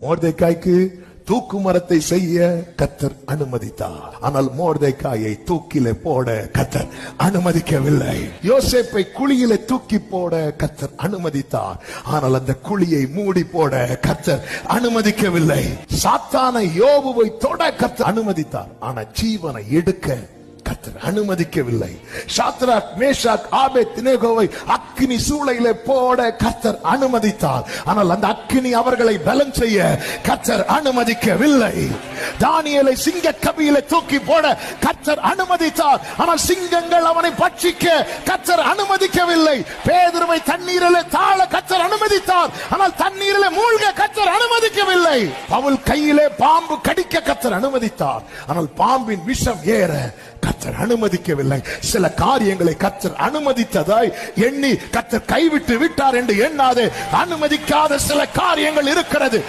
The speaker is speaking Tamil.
மோர்தெக்காய்க்கு தூக்கு மரத்தை செய்ய கர்த்தர் அனுமதித்தார். ஆனால் மோர்தெக்காயை தூக்கிலே போட கர்த்தர் அனுமதிக்கவில்லை. யோசேப்பை குழியிலே தூக்கி போட கர்த்தர் அனுமதித்தார். ஆனால் அந்த குழியை மூடி போட கர்த்தர் அனுமதிக்கவில்லை. சாத்தானை யோபுவை தொட கர்த்தர் அனுமதித்தார். ஆனா ஜீவனை எடுக்க கர்த்தர் அனுமதிக்கவில்லை. சாத்ராக் மேஷாக் ஆபேத்நேகோவை அக்கினி சூளையிலே போட கர்த்தர் அனுமதித்தார். ஆனால் அந்த அக்கினி அவர்களை பலம் செய்ய கர்த்தர் அனுமதிக்கவில்லை. தானியேலை சிங்க கபியிலே தூக்கி போட கர்த்தர் அனுமதித்தார். ஆனால் சிங்கங்கள் அவனை பட்சிக்க கர்த்தர் அனுமதிக்கவில்லை. பேதுருவை தண்ணீரிலே தாழ கர்த்தர் அனுமதித்தார். ஆனால் தண்ணீரிலே மூழ்க கர்த்தர் அனுமதிக்கவில்லை. பவுல் கையிலே பாம்பு கடிக்க கர்த்தர் அனுமதித்தார். ஆனால் பாம்பின் விஷம் ஏற கர்த்தர் அனுமதிக்கவில்லை. சில காரியங்களை கர்த்தர் அனுமதித்ததாய் எண்ணி கர்த்தர் கைவிட்டு விட்டார் என்று எண்ணாதே. அனுமதிக்காத சில காரியங்கள் இருக்கிறது.